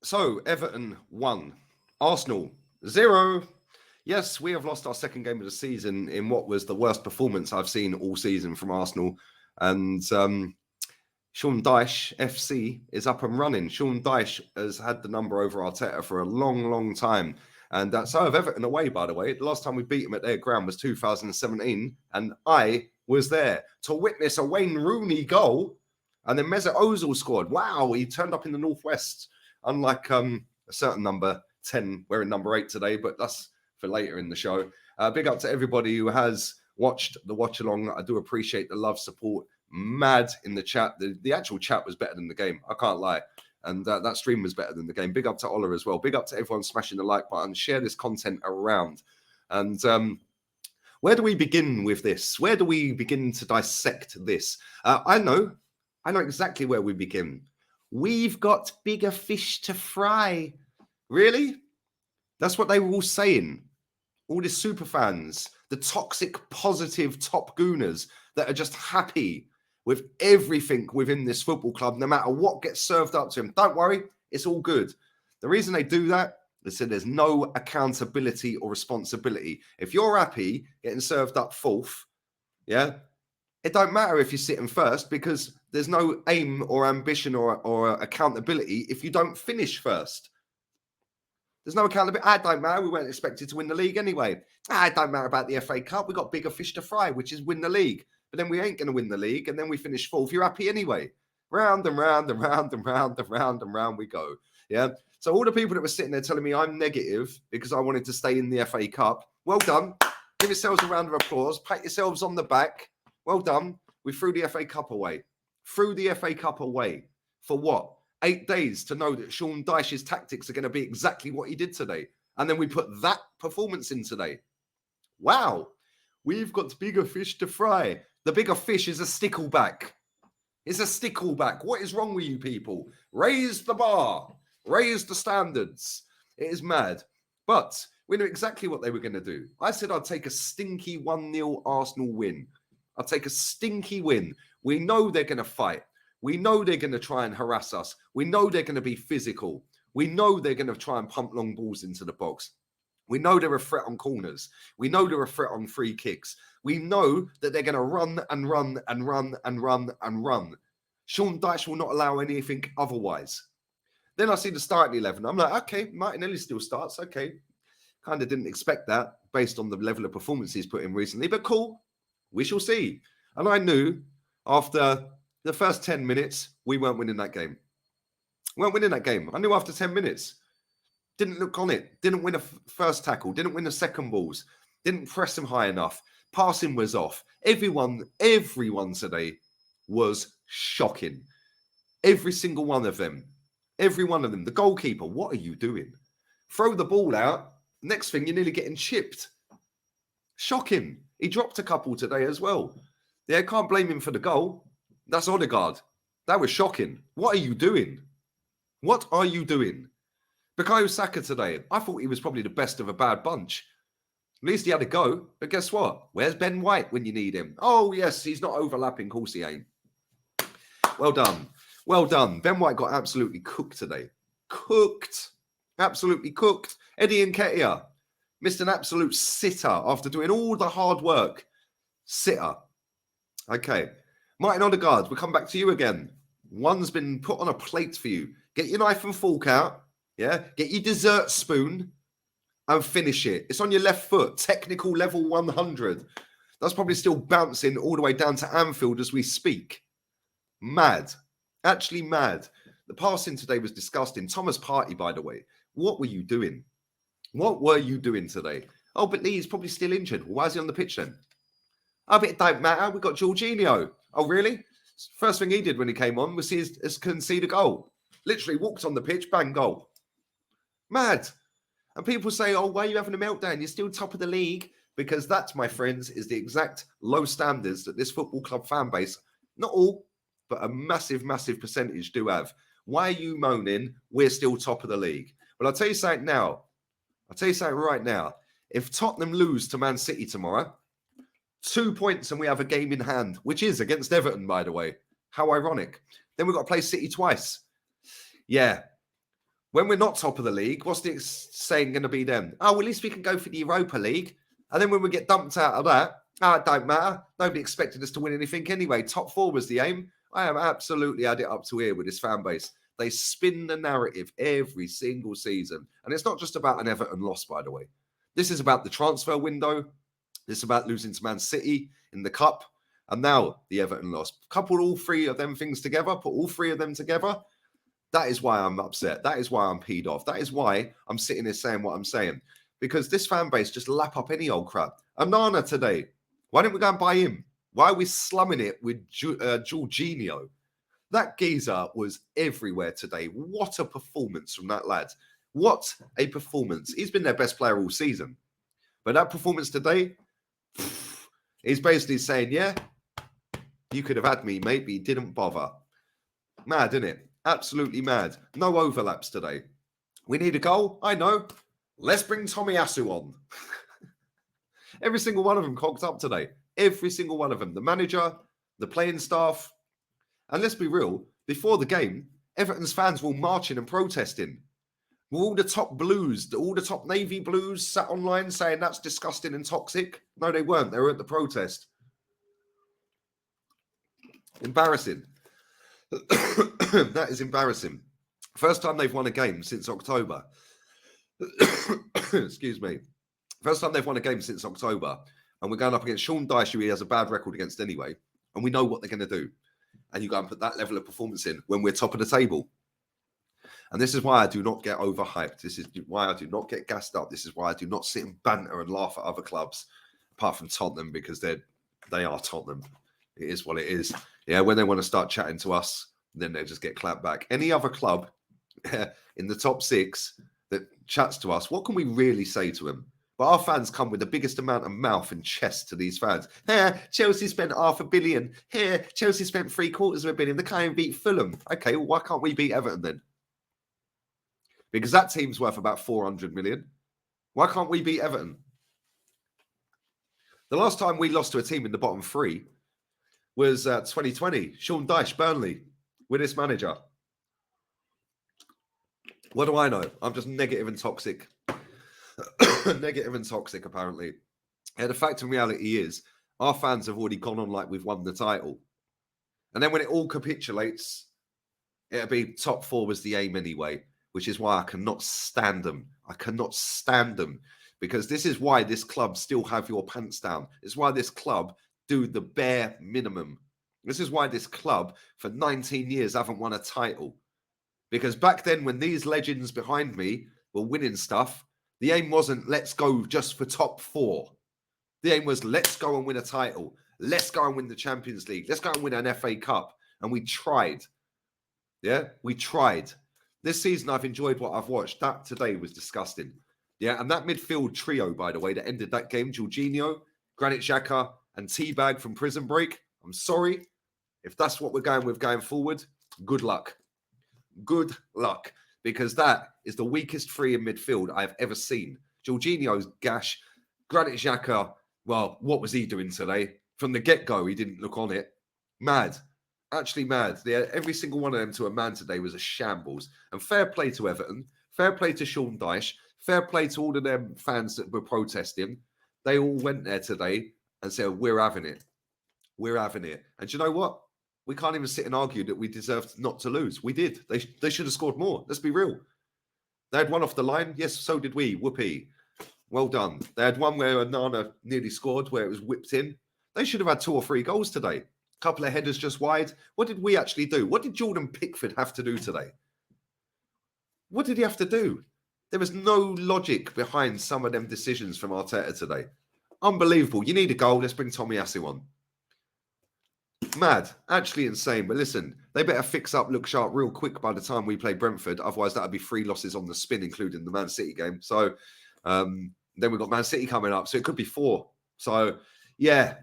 So, Everton 1, Arsenal 0. Yes, we have lost our second game of the season in what was the worst performance I've seen all season from Arsenal. And Sean Dyche, FC, is up and running. Sean Dyche has had the number over Arteta for a long, long time. And so have Everton away, by the way. The last time we beat them at their ground was 2017. And I was there to witness a Wayne Rooney goal. And then Mesut Ozil scored. Wow, he turned up in the Northwest. Unlike a certain number 10, wearing number 8 today, but that's for later in the show. Big up to everybody who has watched the watch along. I do appreciate the love, support. Mad in the chat. The actual chat was better than the game. I can't lie. And that stream was better than the game. Big up to Ola as well. Big up to everyone smashing the like button. Share this content around. And where do we begin with this? Where do we begin to dissect this? I know exactly where we begin. We've got bigger fish to fry. Really? That's what they were all saying. All the super fans, the toxic, positive top gooners that are just happy with everything within this football club, no matter what gets served up to them. Don't worry, it's all good. The reason they do that is that there's no accountability or responsibility. If you're happy getting served up fourth, yeah, it don't matter if you're sitting first because there's no aim or ambition or accountability if you don't finish first. There's no accountability. It don't matter. We weren't expected to win the league anyway. It don't matter about the FA Cup. We got bigger fish to fry, which is win the league. But then we ain't going to win the league, and then we finish fourth. You're happy anyway. Round and round and round and round and round and round we go. Yeah. So all the people that were sitting there telling me I'm negative because I wanted to stay in the FA Cup, well done. Give yourselves a round of applause. Pat yourselves on the back. Well done. We threw the FA Cup away. Threw the FA Cup away. For what? 8 days to know that Sean Dyche's tactics are going to be exactly what he did today. And then we put that performance in today. Wow. We've got bigger fish to fry. The bigger fish is a stickleback. It's a stickleback. What is wrong with you people? Raise the bar. Raise the standards. It is mad. But we knew exactly what they were going to do. I said I'd take a stinky 1-0 Arsenal win. I'll take a stinky win. We know they're going to fight. We know they're going to try and harass us. We know they're going to be physical. We know they're going to try and pump long balls into the box. We know they're a threat on corners. We know they're a threat on free kicks. We know that they're going to run and run and run and run and run. Sean Dyche will not allow anything otherwise. Then I see the starting 11. I'm like, okay, Martinelli still starts. Okay. Kind of didn't expect that based on the level of performance he's put in recently, but cool. We shall see. And I knew after the first 10 minutes, we weren't winning that game. We weren't winning that game. I knew after 10 minutes. Didn't look on it. Didn't win a first tackle. Didn't win the second balls. Didn't press them high enough. Passing was off. Everyone today was shocking. Every single one of them. Every one of them. The goalkeeper, what are you doing? Throw the ball out. Next thing, you're nearly getting chipped. Shocking. He dropped a couple today as well. Yeah, can't blame him for the goal. That's Odegaard. That was shocking. What are you doing? What are you doing? Bukayo Saka today, I thought he was probably the best of a bad bunch. At least he had a go. But guess what? Where's Ben White when you need him? Oh, yes, he's not overlapping. Of course he ain't. Well done. Well done. Ben White got absolutely cooked today. Cooked. Absolutely cooked. Eddie Nketiah missed an absolute sitter after doing all the hard work. Sitter. Okay. Martin Odegaard, we'll come back to you again. One's been put on a plate for you. Get your knife and fork out. Yeah. Get your dessert spoon and finish it. It's on your left foot. Technical level 100. That's probably still bouncing all the way down to Anfield as we speak. Mad. Actually mad. The passing today was disgusting. Thomas Partey, by the way. What were you doing? What were you doing today? Oh, but Lee's probably still injured. Well, why is he on the pitch then? Oh, but it don't matter. We've got Jorginho. Oh, really? First thing he did when he came on was concede a goal. Literally walked on the pitch, bang, goal. Mad. And people say, oh, why are you having a meltdown? You're still top of the league. Because that, my friends, is the exact low standards that this football club fan base, not all, but a massive, massive percentage do have. Why are you moaning we're still top of the league? Well, I'll tell you something now. I'll tell you something right now. If Tottenham lose to Man City tomorrow, 2 points and we have a game in hand, which is against Everton, by the way. How ironic. Then we've got to play City twice. Yeah. When we're not top of the league, what's the saying going to be then? Oh, well, at least we can go for the Europa League. And then when we get dumped out of that, it don't matter. Nobody expected us to win anything anyway. Top 4 was the aim. I have absolutely had it up to here with this fan base. They spin the narrative every single season. And it's not just about an Everton loss, by the way. This is about the transfer window. This is about losing to Man City in the Cup. And now the Everton loss. Couple all 3 of them things together, put all 3 of them together. That is why I'm upset. That is why I'm peed off. That is why I'm sitting here saying what I'm saying. Because this fan base just lap up any old crap. Onana today. Why didn't we go and buy him? Why are we slumming it with Jorginho? That geezer was everywhere today. What a performance from that lad. What a performance. He's been their best player all season. But that performance today, he's basically saying, yeah, you could have had me, mate, but you didn't bother. Mad, isn't it? Absolutely mad. No overlaps today. We need a goal? I know. Let's bring Tomiyasu on. Every single one of them cocked up today. Every single one of them. The manager, the playing staff. And let's be real, before the game, Everton's fans were all marching and protesting. All the top blues, all the top navy blues sat online saying that's disgusting and toxic. No, they weren't. They were at the protest. Embarrassing. That is embarrassing. First time they've won a game since October. Excuse me. First time they've won a game since October. And we're going up against Sean Dyche, who he has a bad record against anyway. And we know what they're going to do. And you go and put that level of performance in when we're top of the table. And this is why I do not get overhyped. This is why I do not get gassed up. This is why I do not sit and banter and laugh at other clubs, apart from Tottenham, because they are Tottenham. It is what it is. Yeah, when they want to start chatting to us, then they just get clapped back. Any other club in the top 6 that chats to us, what can we really say to them? But our fans come with the biggest amount of mouth and chest to these fans. Here, Chelsea spent $500 million. Here, Chelsea spent $750 million. They can't even beat Fulham. Okay, well, why can't we beat Everton then? Because that team's worth about 400 million. Why can't we beat Everton? The last time we lost to a team in the bottom 3 was 2020. Sean Dyche, Burnley, with this manager. What do I know? I'm just negative and toxic. Negative and toxic, apparently. And the fact and reality is, our fans have already gone on like we've won the title. And then when it all capitulates, it'll be top 4 was the aim anyway, which is why I cannot stand them. I cannot stand them. Because this is why this club still have your pants down. It's why this club do the bare minimum. This is why this club, for 19 years, haven't won a title. Because back then, when these legends behind me were winning stuff, the aim wasn't, let's go just for top 4. The aim was, let's go and win a title. Let's go and win the Champions League. Let's go and win an FA Cup. And we tried. Yeah, we tried. This season, I've enjoyed what I've watched. That today was disgusting. Yeah, and that midfield trio, by the way, that ended that game, Jorginho, Granit Xhaka, and Teabag from Prison Break. I'm sorry. If that's what we're going with going forward, good luck. Good luck. Because that is the weakest 3 in midfield I've ever seen. Jorginho's gash. Granit Xhaka, well, what was he doing today? From the get-go, he didn't look on it. Mad. Actually mad. Every single one of them to a man today was a shambles. And fair play to Everton. Fair play to Sean Dyche. Fair play to all of them fans that were protesting. They all went there today and said, we're having it. We're having it. And you know what? We can't even sit and argue that we deserved not to lose. We did. They should have scored more. Let's be real. They had one off the line. Yes, so did we. Whoopee. Well done. They had one where Onana nearly scored, where it was whipped in. They should have had 2 or 3 goals today. A couple of headers just wide. What did we actually do? What did Jordan Pickford have to do today? What did he have to do? There was no logic behind some of them decisions from Arteta today. Unbelievable. You need a goal. Let's bring Tomiyasu on. Mad. Actually insane. But listen, they better fix up, look sharp real quick by the time we play Brentford. Otherwise, that would be 3 losses on the spin, including the Man City game. So then we've got Man City coming up. So it could be 4. So, yeah.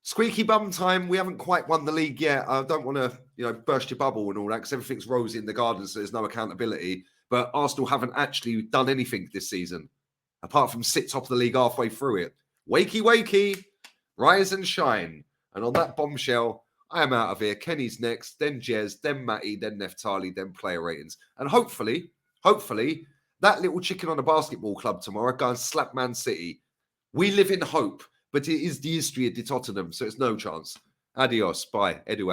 Squeaky bum time. We haven't quite won the league yet. I don't want to, burst your bubble and all that because everything's rosy in the garden, so there's no accountability. But Arsenal haven't actually done anything this season, apart from sit top of the league halfway through it. Wakey, wakey, rise and shine. And on that bombshell, I am out of here. Kenny's next, then Jez, then Matty, then Neftali, then player ratings. And hopefully, that little chicken on a basketball club tomorrow go and slap Man City. We live in hope, but it is the history of the Tottenham, so it's no chance. Adios. Bye. Edu.